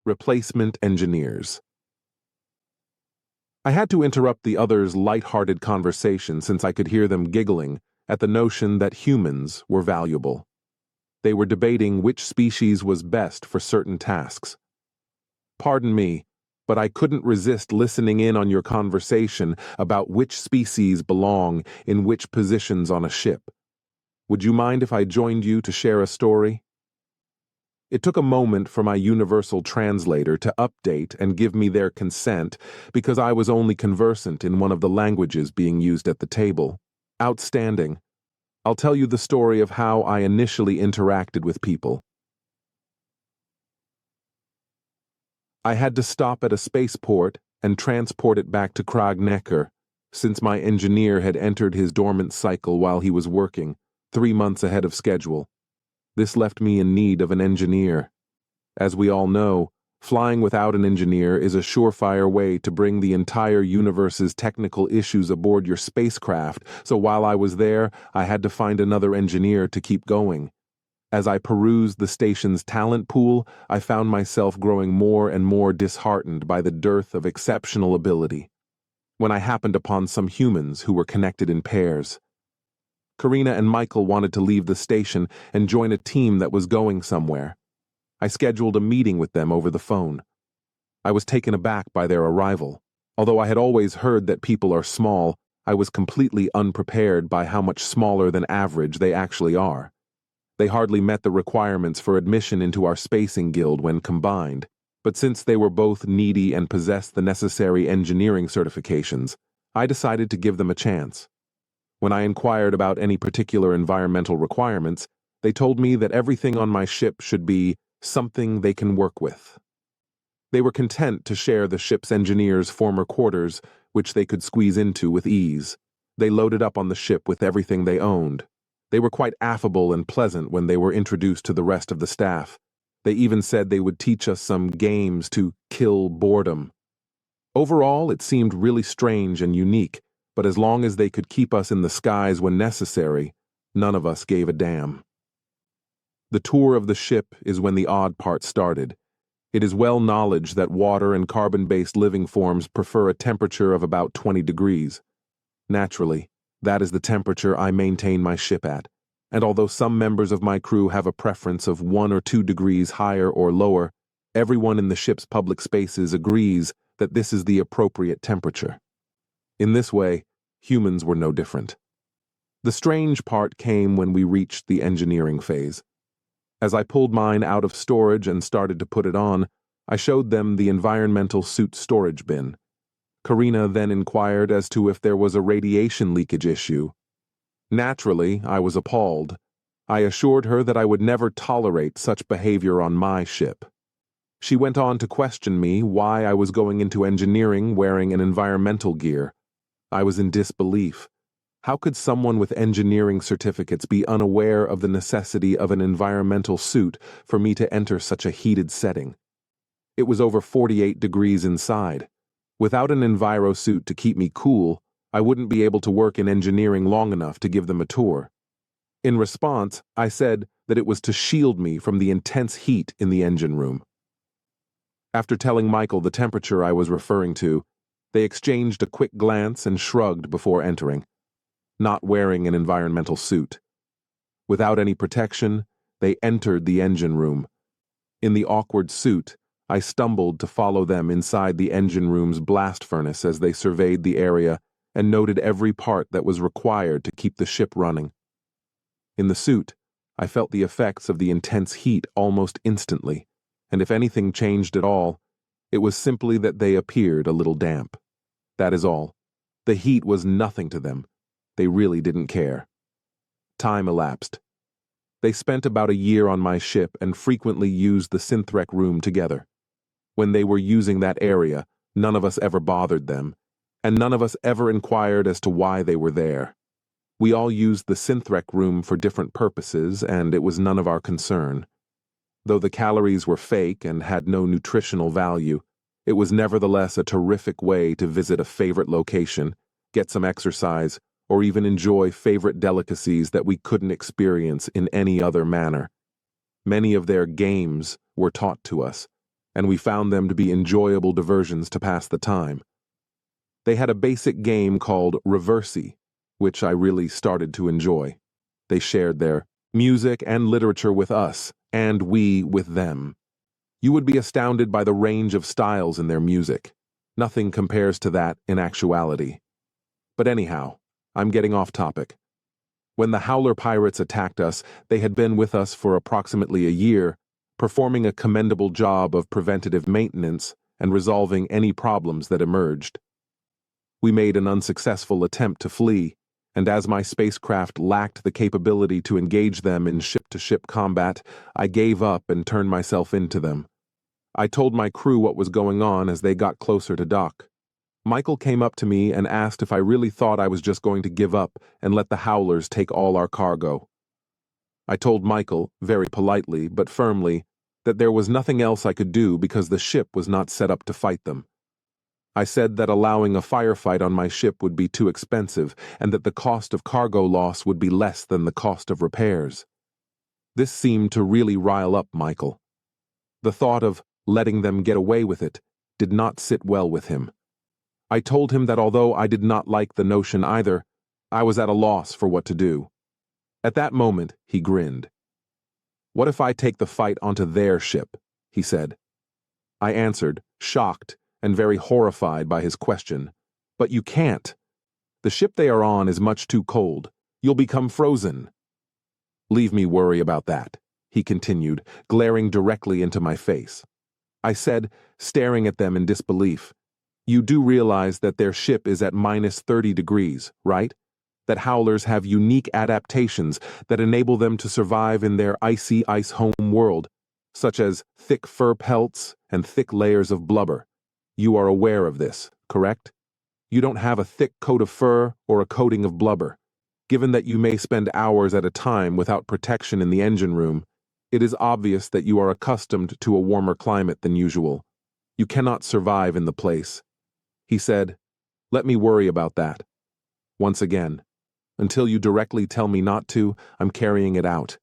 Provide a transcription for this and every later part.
Replacement engineers. I had to interrupt the others' light-hearted conversation since I could hear them giggling at the notion that humans were valuable. They were debating which species was best for certain tasks. Pardon me, but I couldn't resist listening in on your conversation about which species belong in which positions on a ship. Would you mind if I joined you to share a story? It took a moment for my universal translator to update and give me their consent because I was only conversant in one of the languages being used at the table. Outstanding. I'll tell you the story of how I initially interacted with people. I had to stop at a spaceport and transport it back to Kragnecker, since my engineer had entered his dormant cycle while he was working, 3 months ahead of schedule. This left me in need of an engineer. As we all know, flying without an engineer is a surefire way to bring the entire universe's technical issues aboard your spacecraft, so while I was there, I had to find another engineer to keep going. As I perused the station's talent pool, I found myself growing more and more disheartened by the dearth of exceptional ability. When I happened upon some humans who were connected in pairs. Karina and Michael wanted to leave the station and join a team that was going somewhere. I scheduled a meeting with them over the phone. I was taken aback by their arrival. Although I had always heard that people are small, I was completely unprepared by how much smaller than average they actually are. They hardly met the requirements for admission into our spacing guild when combined, but since they were both needy and possessed the necessary engineering certifications, I decided to give them a chance. When I inquired about any particular environmental requirements, they told me that everything on my ship should be something they can work with. They were content to share the ship's engineers' former quarters, which they could squeeze into with ease. They loaded up on the ship with everything they owned. They were quite affable and pleasant when they were introduced to the rest of the staff. They even said they would teach us some games to kill boredom. Overall, it seemed really strange and unique, but as long as they could keep us in the skies when necessary, none of us gave a damn. The tour of the ship is when the odd part started. It is well knowledge that water and carbon-based living forms prefer a temperature of about 20 degrees. Naturally, that is the temperature I maintain my ship at, and although some members of my crew have a preference of 1 or 2 degrees higher or lower, everyone in the ship's public spaces agrees that this is the appropriate temperature. In this way, humans were no different. The strange part came when we reached the engineering phase. As I pulled mine out of storage and started to put it on, I showed them the environmental suit storage bin. Karina then inquired as to if there was a radiation leakage issue. Naturally, I was appalled. I assured her that I would never tolerate such behavior on my ship. She went on to question me why I was going into engineering wearing an environmental gear. I was in disbelief. How could someone with engineering certificates be unaware of the necessity of an environmental suit for me to enter such a heated setting? It was over 48 degrees inside. Without an enviro suit to keep me cool, I wouldn't be able to work in engineering long enough to give them a tour. In response, I said that it was to shield me from the intense heat in the engine room. After telling Michael the temperature I was referring to, they exchanged a quick glance and shrugged before entering, not wearing an environmental suit. Without any protection, they entered the engine room. In the awkward suit, I stumbled to follow them inside the engine room's blast furnace as they surveyed the area and noted every part that was required to keep the ship running. In the suit, I felt the effects of the intense heat almost instantly, and if anything changed at all, it was simply that they appeared a little damp. That is all. The heat was nothing to them. They really didn't care. Time elapsed. They spent about a year on my ship and frequently used the Synthrek room together. When they were using that area, none of us ever bothered them, and none of us ever inquired as to why they were there. We all used the Synthrek room for different purposes, and it was none of our concern. Though the calories were fake and had no nutritional value, it was nevertheless a terrific way to visit a favorite location, get some exercise, or even enjoy favorite delicacies that we couldn't experience in any other manner. Many of their games were taught to us, and we found them to be enjoyable diversions to pass the time. They had a basic game called Reversey, which I really started to enjoy. They shared their music and literature with us, and we with them. You would be astounded by the range of styles in their music. Nothing compares to that in actuality. But anyhow, I'm getting off topic. When the Howler pirates attacked us, they had been with us for approximately a year, performing a commendable job of preventative maintenance and resolving any problems that emerged. We made an unsuccessful attempt to flee, and as my spacecraft lacked the capability to engage them in ship-to-ship combat, I gave up and turned myself into them. I told my crew what was going on as they got closer to dock. Michael came up to me and asked if I really thought I was just going to give up and let the Howlers take all our cargo. I told Michael, very politely but firmly, that there was nothing else I could do because the ship was not set up to fight them. I said that allowing a firefight on my ship would be too expensive and that the cost of cargo loss would be less than the cost of repairs. This seemed to really rile up Michael. The thought of letting them get away with it did not sit well with him. I told him that although I did not like the notion either, I was at a loss for what to do. At that moment, he grinned. "What if I take the fight onto their ship?" he said. I answered, shocked and very horrified by his question. "But you can't. The ship they are on is much too cold. You'll become frozen." "Leave me worry about that," he continued, glaring directly into my face. I said, staring at them in disbelief, "You do realize that their ship is at -30 degrees, right? That Howlers have unique adaptations that enable them to survive in their icy ice home world, such as thick fur pelts and thick layers of blubber. You are aware of this, correct? You don't have a thick coat of fur or a coating of blubber. Given that you may spend hours at a time without protection in the engine room, it is obvious that you are accustomed to a warmer climate than usual. You cannot survive in the place." He said, "Let me worry about that." Once again, until you directly tell me not to, I'm carrying it out.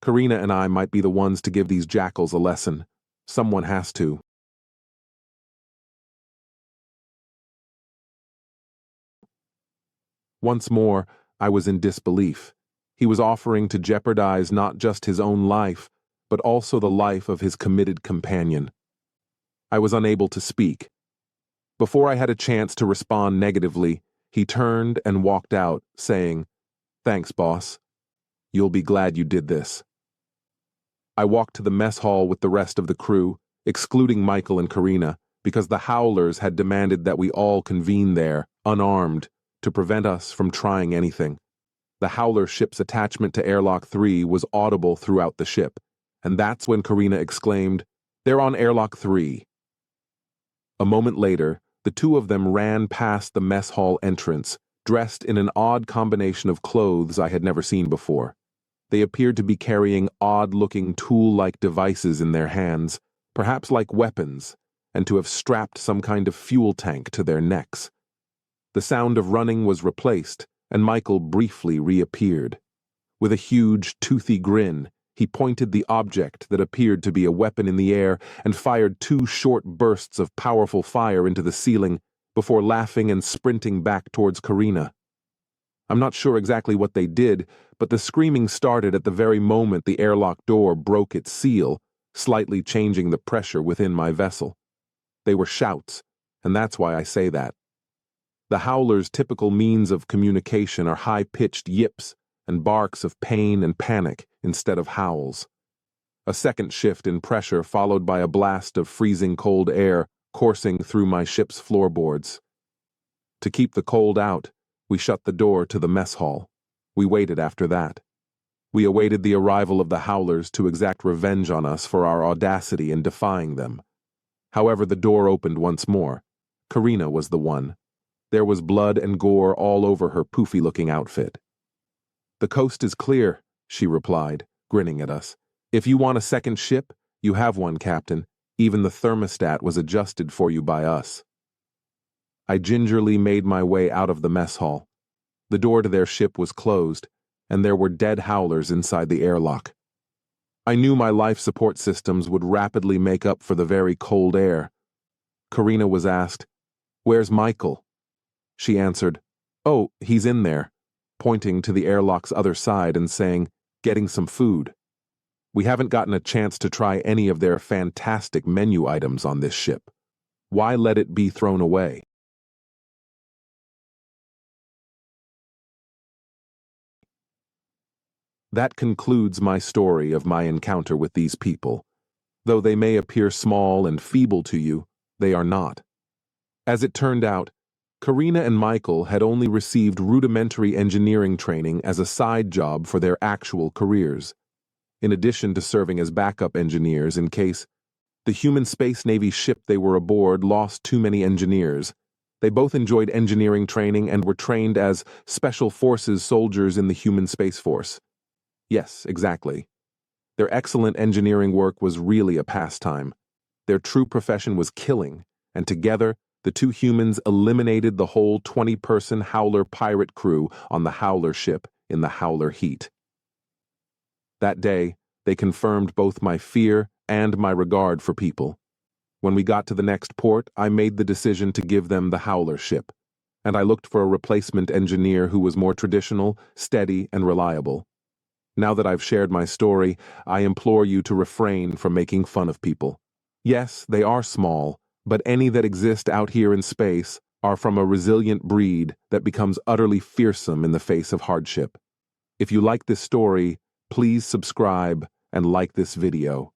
Karina and I might be the ones to give these jackals a lesson. Someone has to. Once more, I was in disbelief. He was offering to jeopardize not just his own life, but also the life of his committed companion. I was unable to speak. Before I had a chance to respond negatively, he turned and walked out, saying, "Thanks, boss. You'll be glad you did this." I walked to the mess hall with the rest of the crew, excluding Michael and Karina, because the Howlers had demanded that we all convene there, unarmed, to prevent us from trying anything. The Howler ship's attachment to Airlock 3 was audible throughout the ship, and that's when Karina exclaimed, "They're on Airlock 3. A moment later, the two of them ran past the mess hall entrance, dressed in an odd combination of clothes I had never seen before. They appeared to be carrying odd-looking tool-like devices in their hands, perhaps like weapons, and to have strapped some kind of fuel tank to their necks. The sound of running was replaced, and Michael briefly reappeared. With a huge, toothy grin, he pointed the object that appeared to be a weapon in the air and fired 2 short bursts of powerful fire into the ceiling before laughing and sprinting back towards Karina. I'm not sure exactly what they did, but the screaming started at the very moment the airlock door broke its seal, slightly changing the pressure within my vessel. They were shouts, and that's why I say that. The Howlers' typical means of communication are high-pitched yips and barks of pain and panic instead of howls. A second shift in pressure followed by a blast of freezing cold air coursing through my ship's floorboards. To keep the cold out, we shut the door to the mess hall. We waited after that. We awaited the arrival of the Howlers to exact revenge on us for our audacity in defying them. However, the door opened once more. Karina was the one. There was blood and gore all over her poofy-looking outfit. "The coast is clear," she replied, grinning at us. "If you want a second ship, you have one, Captain. Even the thermostat was adjusted for you by us." I gingerly made my way out of the mess hall. The door to their ship was closed, and there were dead Howlers inside the airlock. I knew my life support systems would rapidly make up for the very cold air. Karina was asked, "Where's Michael?" She answered, "Oh, he's in there," pointing to the airlock's other side and saying, "Getting some food. We haven't gotten a chance to try any of their fantastic menu items on this ship. Why let it be thrown away?" That concludes my story of my encounter with these people. Though they may appear small and feeble to you, they are not. As it turned out, Karina and Michael had only received rudimentary engineering training as a side job for their actual careers, in addition to serving as backup engineers in case the human Space Navy ship they were aboard lost too many engineers. They both enjoyed engineering training and were trained as Special Forces soldiers in the human Space Force. Yes, exactly. Their excellent engineering work was really a pastime. Their true profession was killing, and together, the two humans eliminated the whole 20-person Howler pirate crew on the Howler ship in the Howler heat. That day, they confirmed both my fear and my regard for people. When we got to the next port, I made the decision to give them the Howler ship, and I looked for a replacement engineer who was more traditional, steady, and reliable. Now that I've shared my story, I implore you to refrain from making fun of people. Yes, they are small, but any that exist out here in space are from a resilient breed that becomes utterly fearsome in the face of hardship. If you like this story, please subscribe and like this video.